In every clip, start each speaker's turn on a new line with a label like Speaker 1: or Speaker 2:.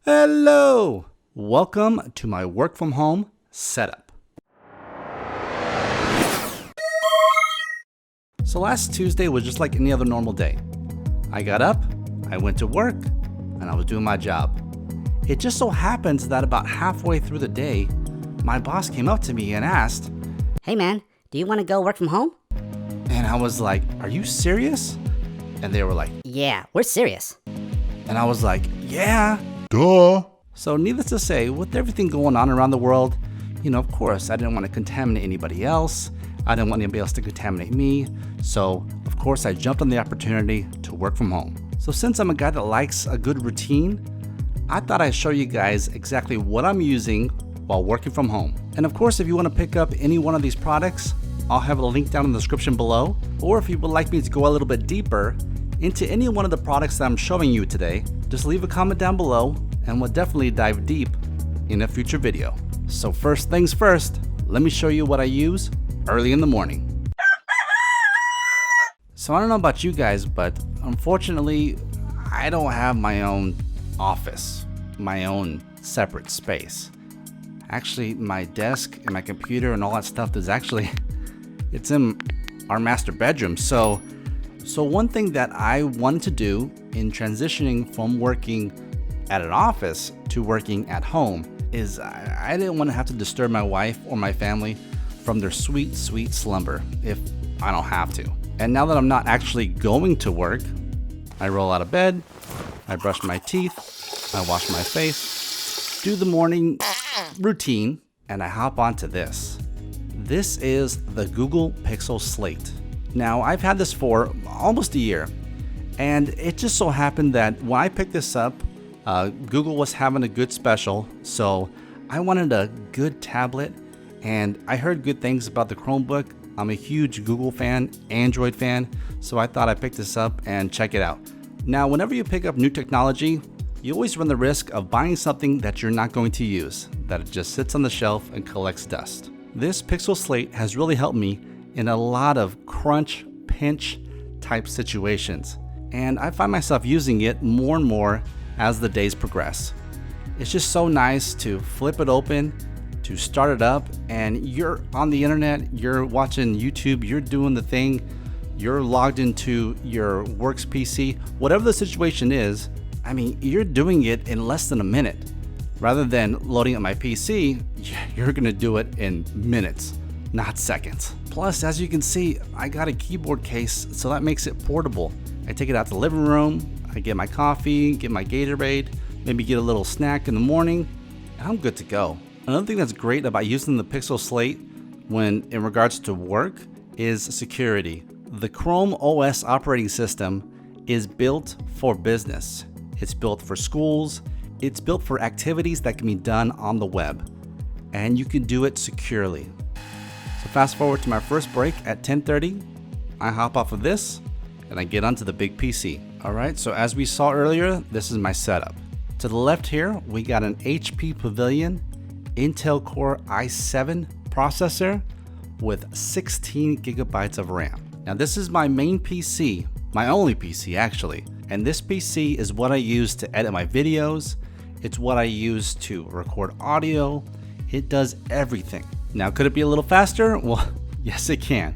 Speaker 1: Hello! Welcome to my work from home setup. So last Tuesday was just like any other normal day. I got up, I went to work, and I was doing my job. It just so happens that about halfway through the day, my boss came up to me and asked,
Speaker 2: "Hey man, do you want to go work from home?"
Speaker 1: And I was like, "Are you serious?" And they were like,
Speaker 2: "Yeah, we're serious."
Speaker 1: and I was like, "Yeah."
Speaker 3: Duh.
Speaker 1: So needless to say, with everything going on around the world, of course, I didn't want to contaminate anybody else. I didn't want anybody else to contaminate me. So, of course, I jumped on the opportunity to work from home. So since I'm a guy that likes a good routine, I thought I'd show you guys exactly what I'm using while working from home. And of course, if you want to pick up any one of these products, I'll have a link down in the description below. Or if you would like me to go a little bit deeper into any one of the products that I'm showing you today, just leave a comment down below and we'll definitely dive deep in a future video. So first things first, let me show you what I use early in the morning. So I don't know about you guys, but unfortunately, I don't have my own office, my own separate space. Actually, my desk and my computer and all that stuff is it's in our master bedroom. So one thing that I wanted to do in transitioning from working at an office to working at home is I didn't want to have to disturb my wife or my family from their sweet, sweet slumber if I don't have to. And now that I'm not actually going to work, I roll out of bed, I brush my teeth, I wash my face, do the morning routine, and I hop onto this. This is the Google Pixel Slate. Now, I've had this for almost a year, and it just so happened that when I picked this up, Google was having a good special, so I wanted a good tablet, and I heard good things about the Chromebook. I'm a huge Google fan, Android fan, so I thought I'd pick this up and check it out. Now, whenever you pick up new technology, you always run the risk of buying something that you're not going to use, that it just sits on the shelf and collects dust. This Pixel Slate has really helped me in a lot of crunch, pinch type situations, and I find myself using it more and more as the days progress. It's just so nice to flip it open, to start it up, and you're on the internet, you're watching YouTube, you're doing the thing, you're logged into your work's PC, whatever the situation is, you're doing it in less than a minute. Rather than loading up my PC, you're gonna do it in minutes, not seconds. Plus, as you can see, I got a keyboard case, so that makes it portable. I take it out to the living room, I get my coffee, get my Gatorade, maybe get a little snack in the morning, and I'm good to go. Another thing that's great about using the Pixel Slate when in regards to work is security. The Chrome OS operating system is built for business. It's built for schools. It's built for activities that can be done on the web, and you can do it securely. So fast forward to my first break at 10:30, I hop off of this and I get onto the big PC. Alright, so as we saw earlier, this is my setup. To the left here, we got an HP Pavilion Intel Core i7 processor with 16 gigabytes of RAM. Now this is my main PC, my only PC actually, and this PC is what I use to edit my videos. It's what I use to record audio. It does everything. Now could it be a little faster? Well, yes it can.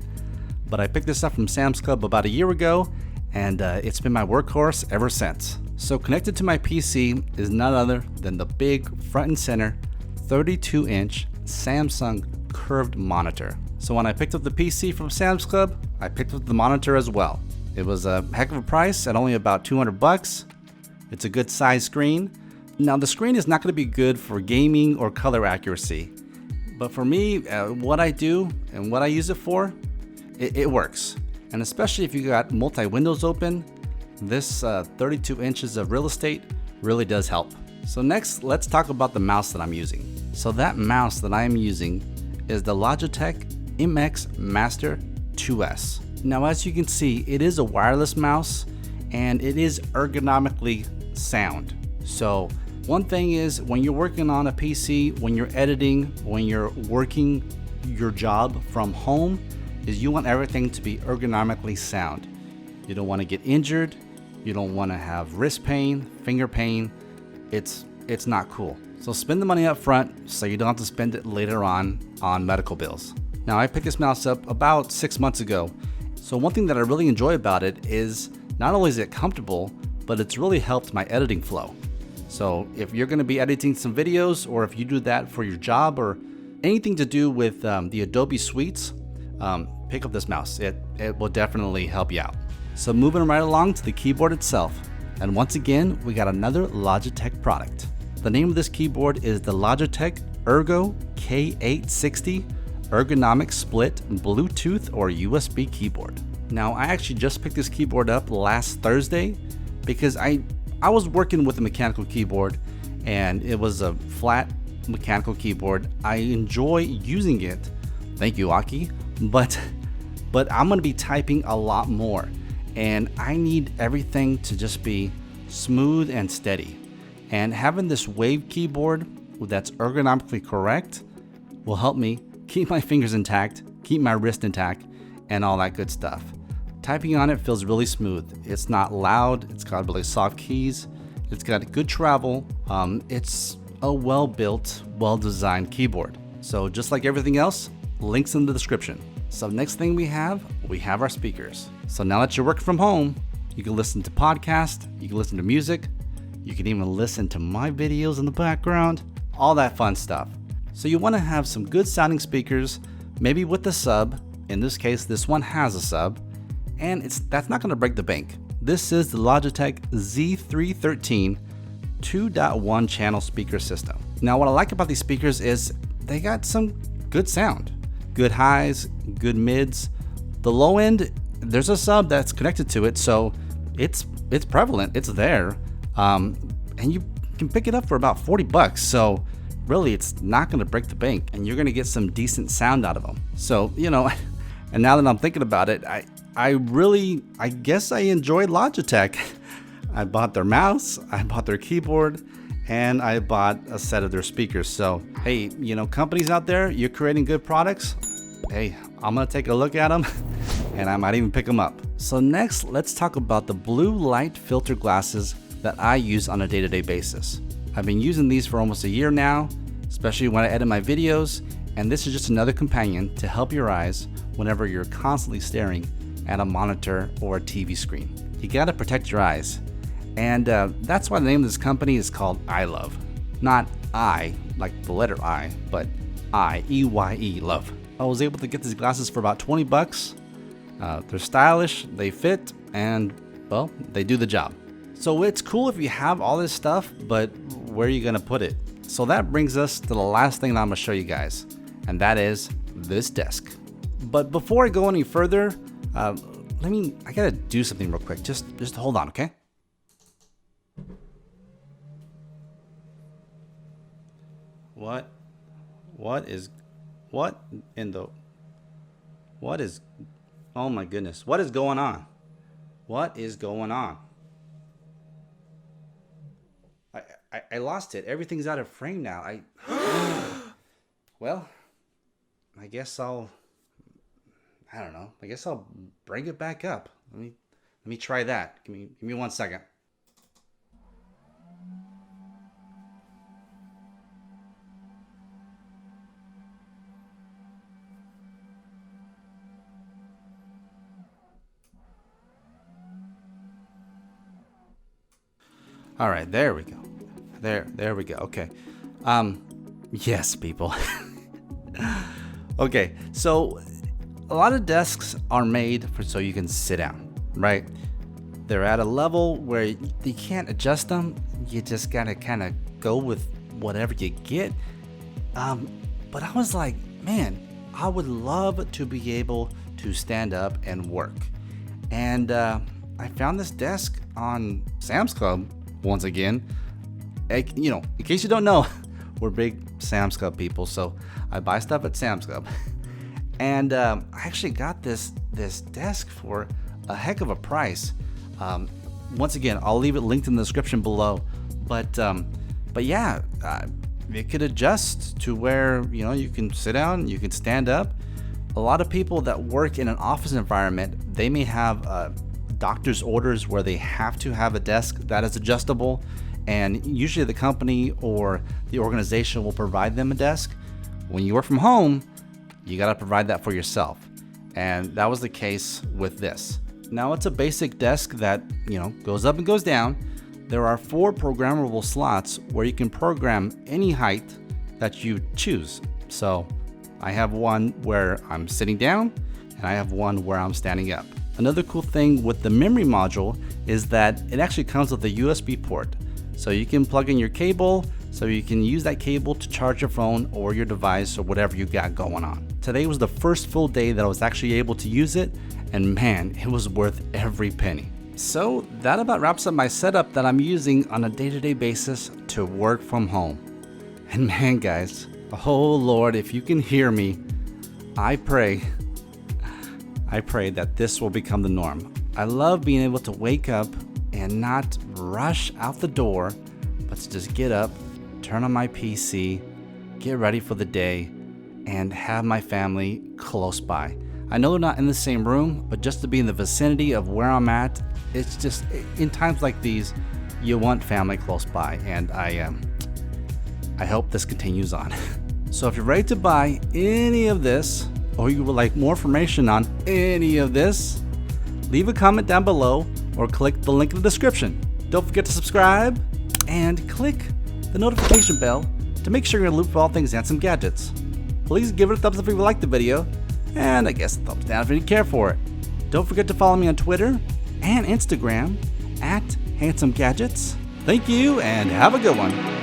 Speaker 1: But I picked this up from Sam's Club about a year ago, and it's been my workhorse ever since. So connected to my PC is none other than the big front and center 32-inch Samsung curved monitor. So when I picked up the PC from Sam's Club, I picked up the monitor as well. It was a heck of a price at only about $200. It's a good size screen. Now the screen is not going to be good for gaming or color accuracy, but for me, what I do and what I use it for, it works. And especially if you got multi-windows open, this 32 inches of real estate really does help. So next, let's talk about the mouse that I'm using. So that mouse that I'm using is the Logitech MX Master 2S. Now as you can see, it is a wireless mouse and it is ergonomically sound. So one thing is when you're working on a PC, when you're editing, when you're working your job from home, is you want everything to be ergonomically sound. You don't want to get injured. You don't want to have wrist pain, finger pain. It's it's not cool. So spend the money up front so you don't have to spend it later on medical bills. Now, I picked this mouse up about 6 months ago. So one thing that I really enjoy about it is not only is it comfortable, but it's really helped my editing flow. So if you're gonna be editing some videos, or if you do that for your job or anything to do with the Adobe suites, pick up this mouse. It will definitely help you out. So moving right along to the keyboard itself. And once again, we got another Logitech product. The name of this keyboard is the Logitech Ergo K860 Ergonomic Split Bluetooth or USB keyboard. Now, I actually just picked this keyboard up last Thursday because I was working with a mechanical keyboard, and it was a flat mechanical keyboard. I enjoy using it. Thank you, Aki. But I'm gonna be typing a lot more, and I need everything to just be smooth and steady. And having this wave keyboard that's ergonomically correct will help me keep my fingers intact, keep my wrist intact, and all that good stuff. Typing on it feels really smooth. It's not loud, it's got really soft keys, it's got good travel. It's a well-built, well-designed keyboard. So just like everything else, links in the description. So next thing we have our speakers. So now that you're working from home, you can listen to podcasts, you can listen to music, you can even listen to my videos in the background, all that fun stuff. So you want to have some good sounding speakers, maybe with a sub. In this case, this one has a sub, and that's not going to break the bank. This is the Logitech Z313 2.1 channel speaker system. Now, what I like about these speakers is they got some good sound, good highs, good mids. The low end, there's a sub that's connected to it, so it's prevalent, it's there. And you can pick it up for about 40 bucks. So really, it's not going to break the bank, and you're going to get some decent sound out of them. So, and now that I'm thinking about it, I guess I enjoy Logitech. I bought their mouse, I bought their keyboard, and I bought a set of their speakers. So, hey, companies out there, you're creating good products. Hey, I'm going to take a look at them, and I might even pick them up. So next, let's talk about the blue light filter glasses that I use on a day-to-day basis. I've been using these for almost a year now, especially when I edit my videos, and this is just another companion to help your eyes whenever you're constantly staring at a monitor or a TV screen. You gotta protect your eyes, and that's why the name of this company is called iLove. Not I, like the letter I, but I-E-Y-E, love. I was able to get these glasses for about 20 bucks. They're stylish, they fit, and well, they do the job. So it's cool if you have all this stuff, but where are you gonna put it? So that brings us to the last thing that I'm gonna show you guys, and that is this desk. But before I go any further, I gotta do something real quick. Just hold on, okay? Oh my goodness, what is going on? What is going on? I lost it. Everything's out of frame now. Well, I guess I'll bring it back up. Let me try that. Give me 1 second. All right, there we go. There we go. Okay. Yes, people. Okay, so a lot of desks are made so you can sit down, right? They're at a level where you can't adjust them. You just gotta kind of go with whatever you get. But I was like, man, I would love to be able to stand up and work. And I found this desk on Sam's Club once again. In case you don't know, we're big Sam's Club people, so I buy stuff at Sam's Club. And I actually got this desk for a heck of a price. Once again, I'll leave it linked in the description below. But yeah, it could adjust to where you can sit down, you can stand up. A lot of people that work in an office environment, they may have doctor's orders where they have to have a desk that is adjustable, and usually the company or the organization will provide them a desk. When you work from home, you gotta provide that for yourself. And that was the case with this. Now it's a basic desk that, goes up and goes down. There are 4 programmable slots where you can program any height that you choose. So I have one where I'm sitting down and I have one where I'm standing up. Another cool thing with the memory module is that it actually comes with a USB port. So you can plug in your cable, so you can use that cable to charge your phone or your device or whatever you got going on. Today was the first full day that I was actually able to use it, and man, it was worth every penny. So that about wraps up my setup that I'm using on a day-to-day basis to work from home. And man, guys, oh Lord, if you can hear me, I pray that this will become the norm. I love being able to wake up and not rush out the door, but to just get up, turn on my PC, get ready for the day, and have my family close by. I know they're not in the same room, but just to be in the vicinity of where I'm at, it's just, in times like these, you want family close by, and I hope this continues on. So if you're ready to buy any of this, or you would like more information on any of this, leave a comment down below or click the link in the description. Don't forget to subscribe and click the notification bell to make sure you're in the loop for all things handsome gadgets. Please give it a thumbs up if you liked the video, and I guess a thumbs down if you care for it. Don't forget to follow me on Twitter and Instagram @HandsomeGadgets. Thank you and have a good one.